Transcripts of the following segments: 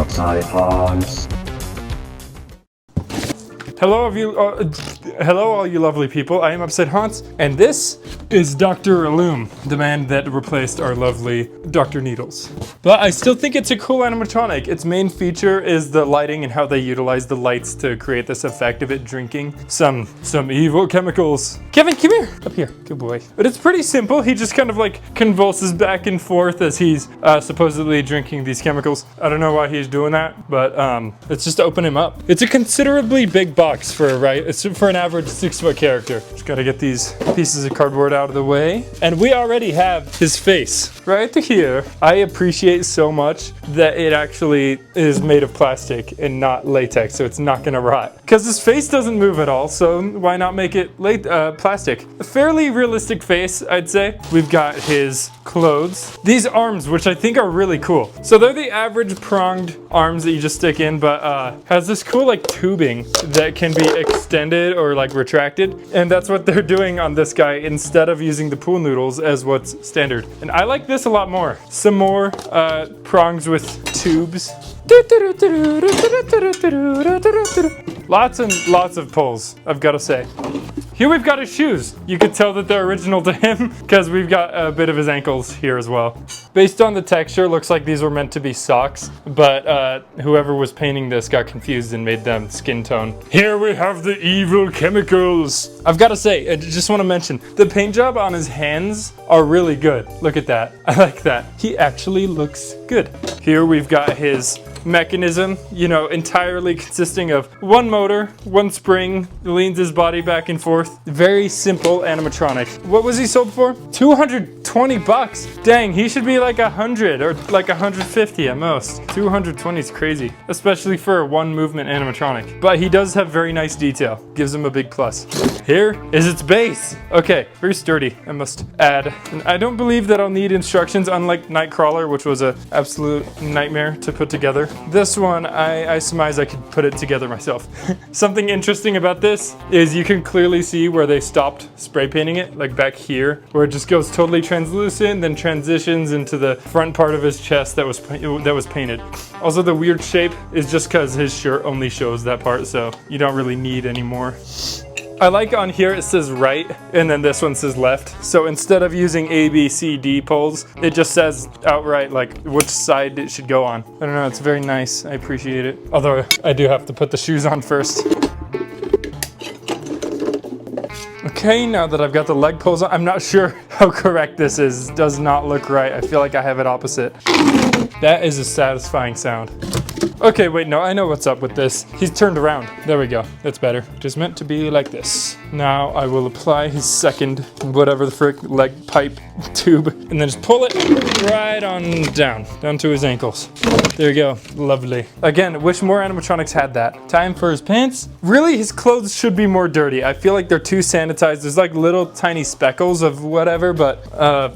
Upside Haunts. Hello all you lovely people, I am Upside Haunts, and this is Dr. Illume, the man that replaced our lovely Dr. Needles. But I still think it's a cool animatronic. Its main feature is the lighting and how they utilize the lights to create this effect of it drinking some evil chemicals. Kevin, come here! Up here, good boy. But it's pretty simple, he just kind of like convulses back and forth as he's supposedly drinking these chemicals. I don't know why he's doing that, but it's just to open him up. It's a considerably big box for an average 6-foot character. Just gotta get these pieces of cardboard out of the way. And we already have his face right here. I appreciate so much that it actually is made of plastic and not latex, so it's not gonna rot. Because his face doesn't move at all, so why not make it plastic? A fairly realistic face, I'd say. We've got his clothes. These arms, which I think are really cool. So they're the average pronged arms that you just stick in, but has this cool like tubing that can be extended or like retracted. And that's what they're doing on this guy instead of using the pool noodles as what's standard. And I like this a lot more. Some more prongs with tubes. Lots and lots of pulls, I've got to say. Here we've got his shoes. You could tell that they're original to him because we've got a bit of his ankles here as well. Based on the texture, looks like these were meant to be socks, but whoever was painting this got confused and made them skin tone. Here we have the evil chemicals. I've got to say, I just want to mention, the paint job on his hands are really good. Look at that. I like that. He actually looks good. Here we've got his mechanism, you know, entirely consisting of one motor, one spring, leans his body back and forth. Very simple animatronic. What was he sold for? 220 bucks. Dang, he should be like 100 or like 150 at most. 220 is crazy, especially for a one movement animatronic. But he does have very nice detail. Gives him a big plus. Here is its base. Okay, very sturdy, I must add. And I don't believe that I'll need instructions, unlike Nightcrawler, which was an absolute nightmare to put together. This one, I surmise I could put it together myself. Something interesting about this is you can clearly see where they stopped spray painting it, like back here, where it just goes totally translucent, then transitions into the front part of his chest that was painted. Also, the weird shape is just because his shirt only shows that part, so you don't really need any more. I like on here it says right, and then this one says left. So instead of using A, B, C, D poles, it just says outright like which side it should go on. I don't know, it's very nice. I appreciate it. Although I do have to put the shoes on first. Okay, now that I've got the leg poles on, I'm not sure how correct this is. It does not look right. I feel like I have it opposite. That is a satisfying sound. Okay, wait, no, I know what's up with this. He's turned around. There we go. That's better. It is meant to be like this. Now I will apply his second, whatever the frick, leg pipe tube, and then just pull it right on down to his ankles. There you go. Lovely. Again, wish more animatronics had that. Time for his pants. Really, his clothes should be more dirty. I feel like they're too sanitized. There's like little tiny speckles of whatever, but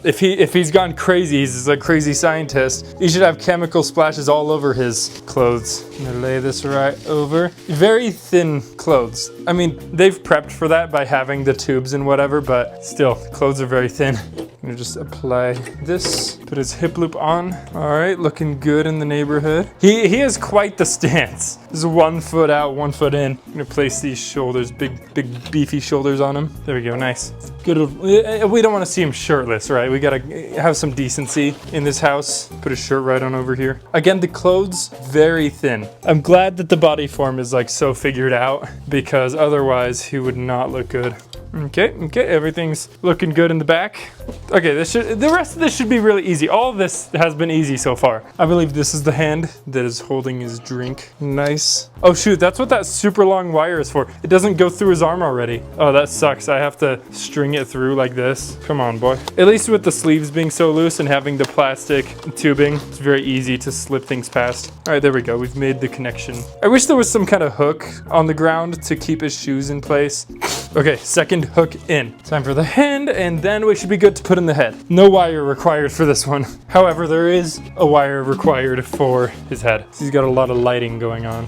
if he's gone crazy, he's a crazy scientist, he should have chemical splashes all over his clothes. I'm gonna lay this right over. Very thin clothes. I mean, they've prepped for that by having the tubes and whatever, but still, clothes are very thin. I'm gonna just apply this, put his hip loop on. All right, looking good in the neighborhood. He has quite the stance. This is 1 foot out, 1 foot in. I'm gonna place these shoulders, big beefy shoulders on him. There we go, nice. Good. We don't wanna see him shirtless, right? We gotta have some decency in this house. Put his shirt right on over here. Again, the clothes, very thin. I'm glad that the body form is like so figured out because otherwise he would not look good. Okay, everything's looking good in the back. Okay, the rest of this should be really easy. All of this has been easy so far. I believe this is the hand that is holding his drink. Nice. Oh shoot, that's what that super long wire is for. It doesn't go through his arm already. Oh, that sucks. I have to string it through like this. Come on, boy. At least with the sleeves being so loose and having the plastic tubing, it's very easy to slip things past. All right, there we go. We've made the connection. I wish there was some kind of hook on the ground to keep his shoes in place. Okay, second hook in. Time for the hand, and then we should be good to put in the head. No wire required for this one. However, there is a wire required for his head. He's got a lot of lighting going on.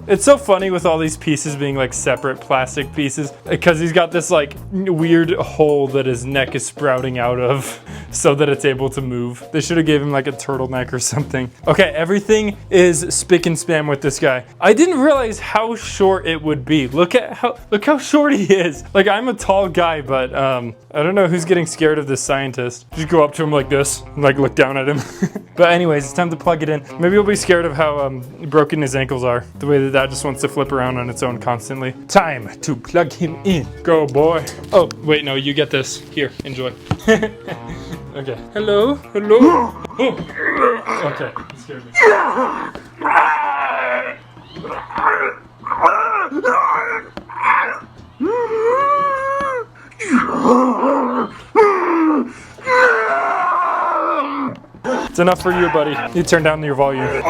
It's so funny with all these pieces being like separate plastic pieces because he's got this like weird hole that his neck is sprouting out of so that it's able to move. They should have gave him like a turtleneck or something. Okay, everything is spick and span with this guy. I didn't realize how short it would be. Look how short he is. Like, I'm a tall guy, but I don't know who's getting scared of this scientist. Just go up to him like this, and like look down at him. But anyways, it's time to plug it in. Maybe he'll be scared of how broken his ankles are. The way that just wants to flip around on its own constantly. Time to plug him in. Go, boy. Oh, wait, no, you get this. Here, enjoy. Okay. Hello? Hello? Oh. Okay, that scared me. It's enough for you, buddy. You turn down your volume.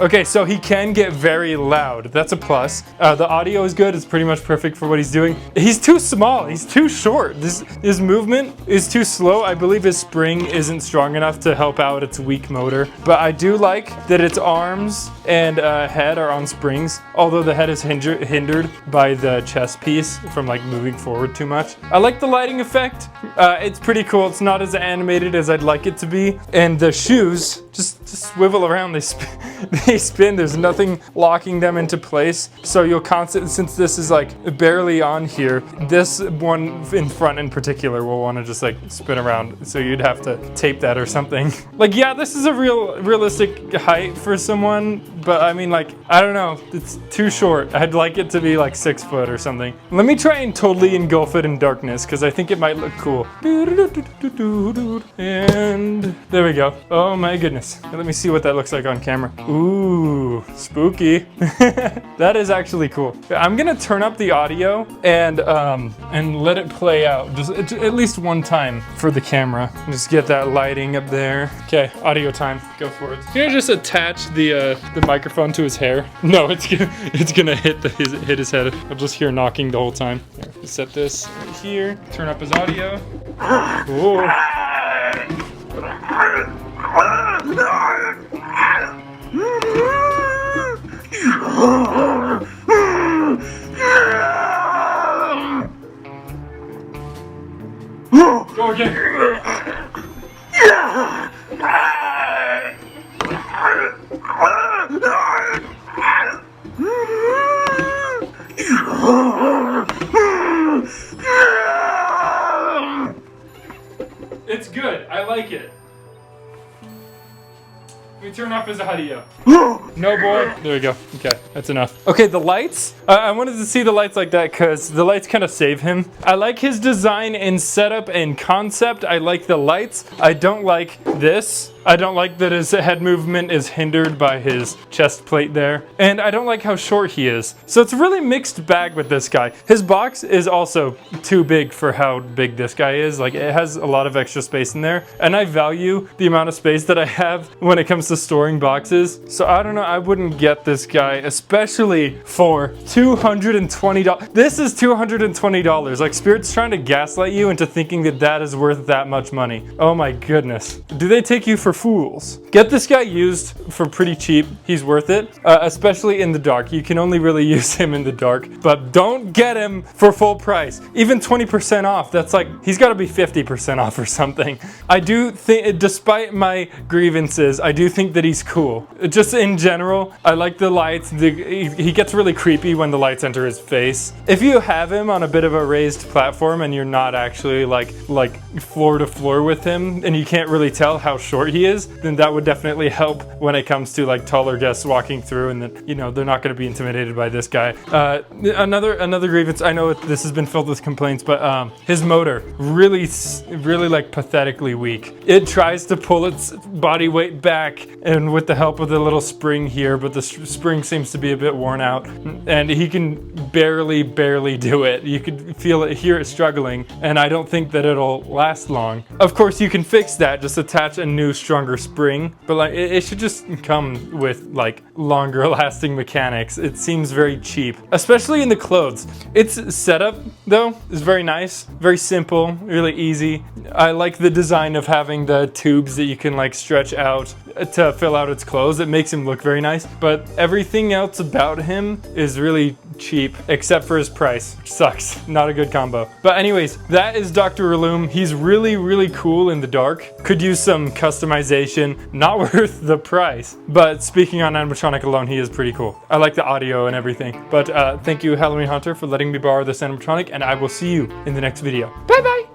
Okay, so he can get very loud. That's a plus. The audio is good. It's pretty much perfect for what he's doing. He's too small. He's too short. His movement is too slow. I believe his spring isn't strong enough to help out its weak motor. But I do like that its arms and head are on springs, although the head is hindered by the chest piece from like moving forward too much. I like the lighting effect. It's pretty cool. It's not as animated as I'd like it to be. And the shoes just swivel around. They spin. There's nothing locking them into place. So you'll constantly, since this is like barely on here, this one in front in particular will want to just like spin around. So you'd have to tape that or something. Like, yeah, this is a realistic height for someone, but I mean, like, I don't know. It's too short. I'd like it to be like 6 foot or something. Let me try and totally engulf it in darkness because I think it might look cool. And there we go. Oh my goodness. Let me see what that looks like on camera. Ooh, spooky. That is actually cool. I'm gonna turn up the audio and let it play out just at least one time for the camera. Just get that lighting up there. Okay, audio time. Go for it. Can I just attach the microphone to his hair? No, it's gonna hit his head. I'll just hear knocking the whole time. Here, set this right here. Turn up his audio. Whoa. Go again. It's good. I like it. Let me turn off his audio. No, boy. There we go. Okay, that's enough. Okay, the lights. I wanted to see the lights like that because the lights kind of save him. I like his design and setup and concept. I like the lights. I don't like this. I don't like that his head movement is hindered by his chest plate there. And I don't like how short he is. So it's a really mixed bag with this guy. His box is also too big for how big this guy is. Like, it has a lot of extra space in there. And I value the amount of space that I have when it comes to storing boxes. So I don't know, I wouldn't get this guy, especially for $220. This is $220. Like, Spirit's trying to gaslight you into thinking that that is worth that much money. Oh my goodness. Do they take you for fools? Get this guy used for pretty cheap. He's worth it, especially in the dark. You can only really use him in the dark, but don't get him for full price. Even 20% off, that's like, he's got to be 50% off or something. I do think, despite my grievances, I do think that he's cool. Just in general, I like the lights. He gets really creepy when the lights enter his face. If you have him on a bit of a raised platform and you're not actually like floor to floor with him and you can't really tell how short he is, then that would definitely help when it comes to like taller guests walking through, and then, you know, they're not going to be intimidated by this guy. Another grievance, I know this has been filled with complaints, but his motor really like pathetically weak. It tries to pull its body weight back and with the help of the little spring here, but the spring seems to be a bit worn out and he can barely do it. You could hear it struggling, and I don't think that it'll last long. Of course, you can fix that, just attach a new stronger spring, but like it should just come with like longer lasting mechanics. It seems very cheap, especially in the clothes. Its setup though is very nice, very simple, really easy. I like the design of having the tubes that you can like stretch out to fill out its clothes. It makes him look very nice, but everything else about him is really cheap, except for his price. Sucks. Not a good combo. But anyways, that is Dr. Illume. He's really, really cool in the dark. Could use some customization. Not worth the price. But speaking on animatronic alone, he is pretty cool. I like the audio and everything. But thank you, Halloween Hunter, for letting me borrow this animatronic, and I will see you in the next video. Bye bye!